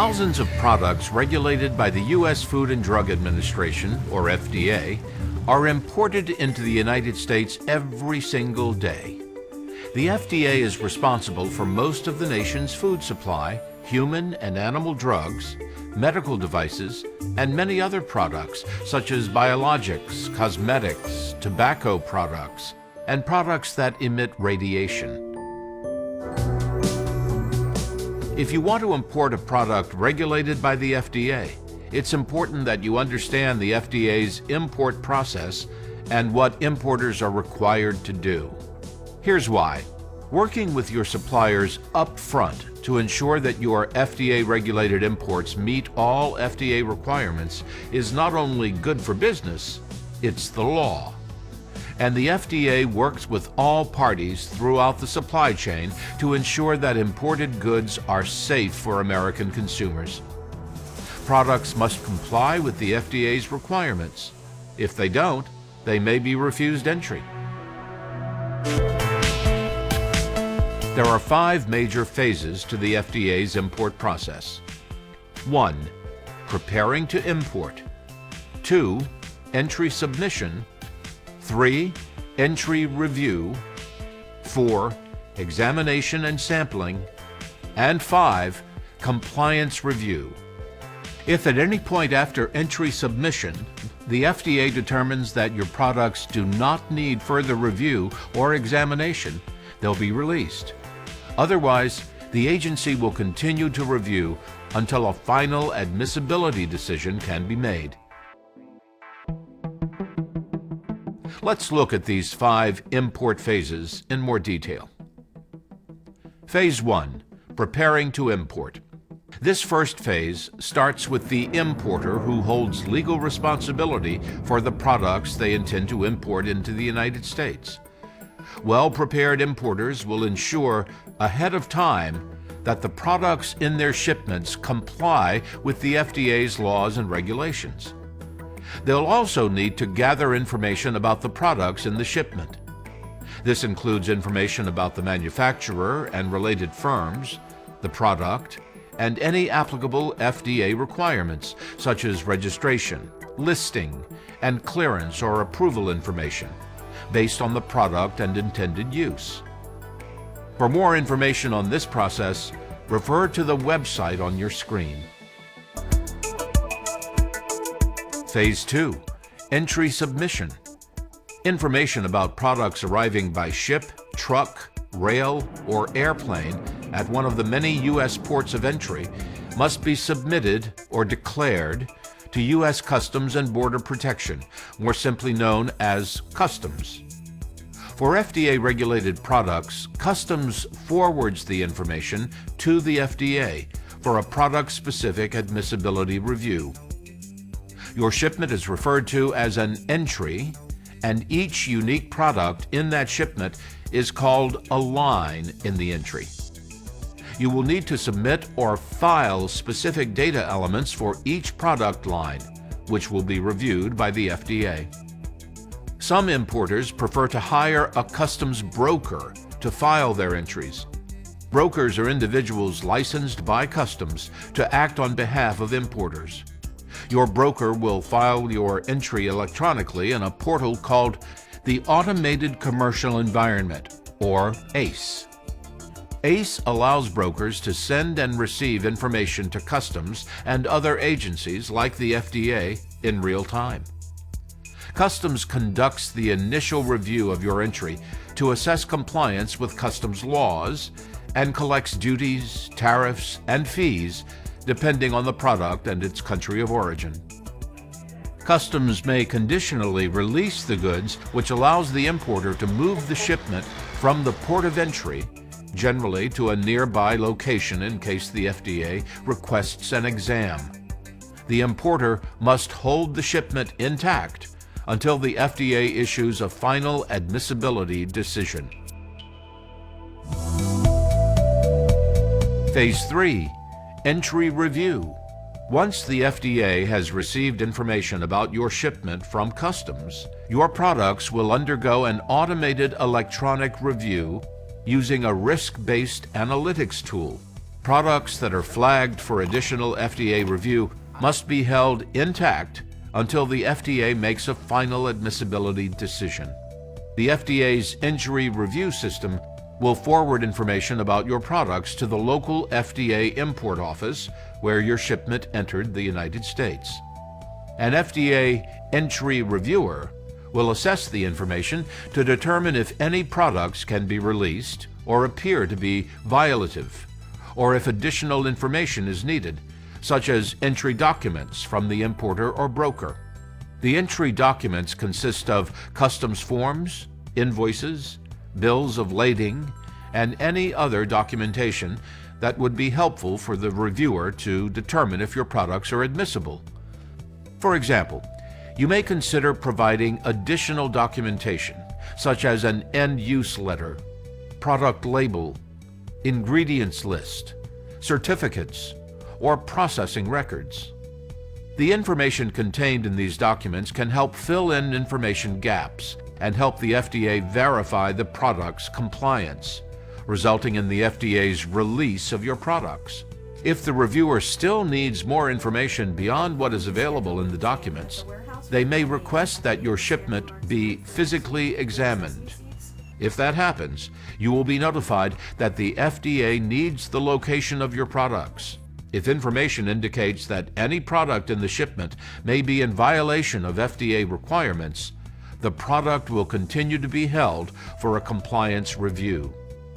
Thousands of products regulated by the U.S. Food and Drug Administration, or FDA, are imported into the United States every single day. The FDA is responsible for most of the nation's food supply, human and animal drugs, medical devices, and many other products such as biologics, cosmetics, tobacco products, and products that emit radiation. If you want to import a product regulated by the FDA, it's important that you understand the FDA's import process and what importers are required to do. Here's why. Working with your suppliers up front to ensure that your FDA-regulated imports meet all FDA requirements is not only good for business, it's the law. And the FDA works with all parties throughout the supply chain to ensure that imported goods are safe for American consumers. Products must comply with the FDA's requirements. If they don't, they may be refused entry. There are 5 major phases to the FDA's import process. 1. Preparing to import. 2. Entry submission. 3. Entry review. 4. Examination and sampling. And 5. Compliance review. If at any point after entry submission, the FDA determines that your products do not need further review or examination, they'll be released. Otherwise, the agency will continue to review until a final admissibility decision can be made. Let's look at these 5 import phases in more detail. Phase 1. Preparing to import. This first phase starts with the importer who holds legal responsibility for the products they intend to import into the United States. Well-prepared importers will ensure ahead of time that the products in their shipments comply with the FDA's laws and regulations. They'll also need to gather information about the products in the shipment. This includes information about the manufacturer and related firms, the product, and any applicable FDA requirements, such as registration, listing, and clearance or approval information, based on the product and intended use. For more information on this process, refer to the website on your screen. Phase 2. Entry submission. Information about products arriving by ship, truck, rail, or airplane at one of the many U.S. ports of entry must be submitted or declared to U.S. Customs and Border Protection, more simply known as Customs. For FDA-regulated products, Customs forwards the information to the FDA for a product-specific admissibility review. Your shipment is referred to as an entry, and each unique product in that shipment is called a line in the entry. You will need to submit or file specific data elements for each product line, which will be reviewed by the FDA. Some importers prefer to hire a customs broker to file their entries. Brokers are individuals licensed by Customs to act on behalf of importers. Your broker will file your entry electronically in a portal called the Automated Commercial Environment, or ACE. ACE allows brokers to send and receive information to Customs and other agencies like the FDA in real time. Customs conducts the initial review of your entry to assess compliance with Customs laws and collects duties, tariffs, and fees depending on the product and its country of origin. Customs may conditionally release the goods, which allows the importer to move the shipment from the port of entry, generally to a nearby location in case the FDA requests an exam. The importer must hold the shipment intact until the FDA issues a final admissibility decision. Phase 3. Entry review. Once the FDA has received information about your shipment from Customs, your products will undergo an automated electronic review using a risk-based analytics tool. Products that are flagged for additional FDA review must be held intact until the FDA makes a final admissibility decision. The FDA's injury review system will forward information about your products to the local FDA import office where your shipment entered the United States. An FDA entry reviewer will assess the information to determine if any products can be released or appear to be violative, or if additional information is needed, such as entry documents from the importer or broker. The entry documents consist of customs forms, invoices, bills of lading, and any other documentation that would be helpful for the reviewer to determine if your products are admissible. For example, you may consider providing additional documentation, such as an end-use letter, product label, ingredients list, certificates, or processing records. The information contained in these documents can help fill in information gaps and help the FDA verify the product's compliance, resulting in the FDA's release of your products. If the reviewer still needs more information beyond what is available in the documents, they may request that your shipment be physically examined. If that happens, you will be notified that the FDA needs the location of your products. If information indicates that any product in the shipment may be in violation of FDA requirements, the product will continue to be held for a compliance review.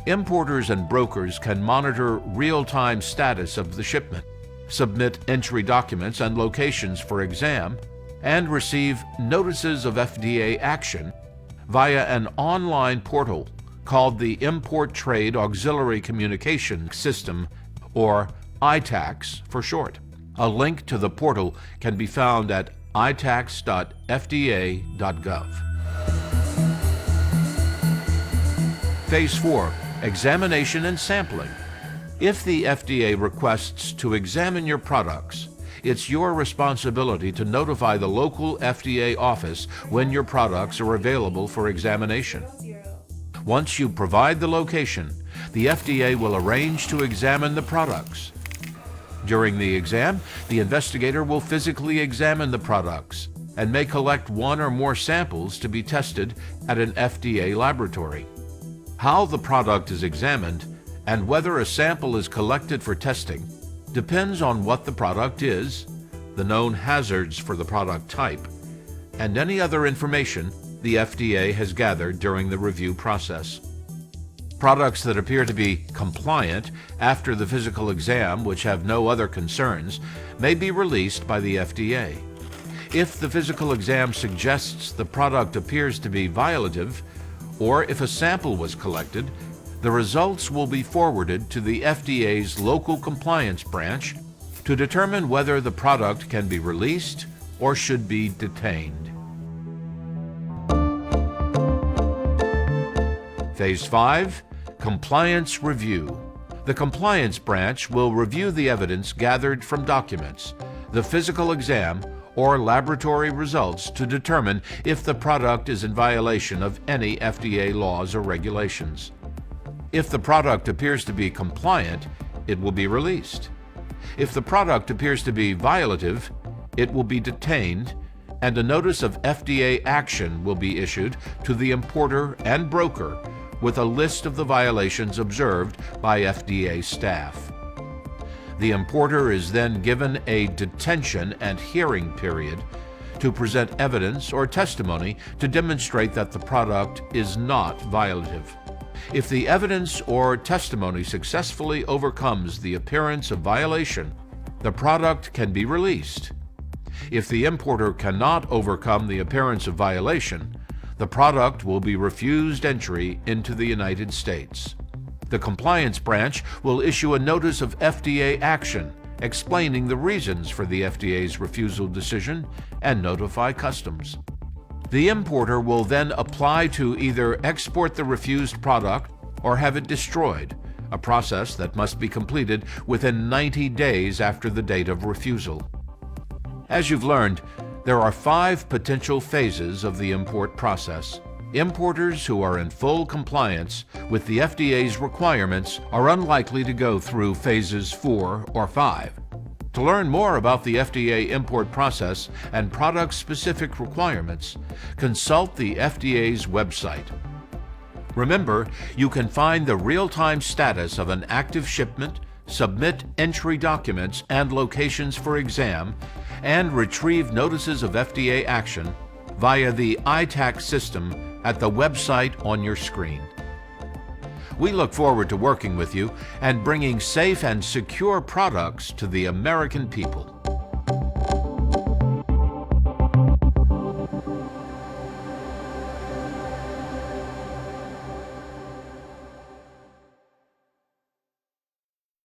Importers and brokers can monitor real-time status of the shipment, submit entry documents and locations for exam, and receive notices of FDA action via an online portal called the Import Trade Auxiliary Communication System, or ITACS for short. A link to the portal can be found at itacs.fda.gov. Phase 4. Examination and sampling. If the FDA requests to examine your products, it's your responsibility to notify the local FDA office when your products are available for examination. Once you provide the location, the FDA will arrange to examine the products. During the exam, the investigator will physically examine the products and may collect one or more samples to be tested at an FDA laboratory. How the product is examined and whether a sample is collected for testing depends on what the product is, the known hazards for the product type, and any other information the FDA has gathered during the review process. Products that appear to be compliant after the physical exam, which have no other concerns, may be released by the FDA. If the physical exam suggests the product appears to be violative, or if a sample was collected, the results will be forwarded to the FDA's local compliance branch to determine whether the product can be released or should be detained. Phase 5. Compliance Review. The compliance branch will review the evidence gathered from documents, the physical exam, or laboratory results to determine if the product is in violation of any FDA laws or regulations. If the product appears to be compliant, it will be released. If the product appears to be violative, it will be detained, and a notice of FDA action will be issued to the importer and broker with a list of the violations observed by FDA staff. The importer is then given a detention and hearing period to present evidence or testimony to demonstrate that the product is not violative. If the evidence or testimony successfully overcomes the appearance of violation, the product can be released. If the importer cannot overcome the appearance of violation, the product will be refused entry into the United States. The compliance branch will issue a notice of FDA action explaining the reasons for the FDA's refusal decision and notify customs. The importer will then apply to either export the refused product or have it destroyed, a process that must be completed within 90 days after the date of refusal. As you've learned, there are 5 potential phases of the import process. Importers who are in full compliance with the FDA's requirements are unlikely to go through phases 4 or 5. To learn more about the FDA import process and product-specific requirements, consult the FDA's website. Remember, you can find the real-time status of an active shipment, submit entry documents and locations for exam, and retrieve notices of FDA action via the ITAC system at the website on your screen. We look forward to working with you and bringing safe and secure products to the American people.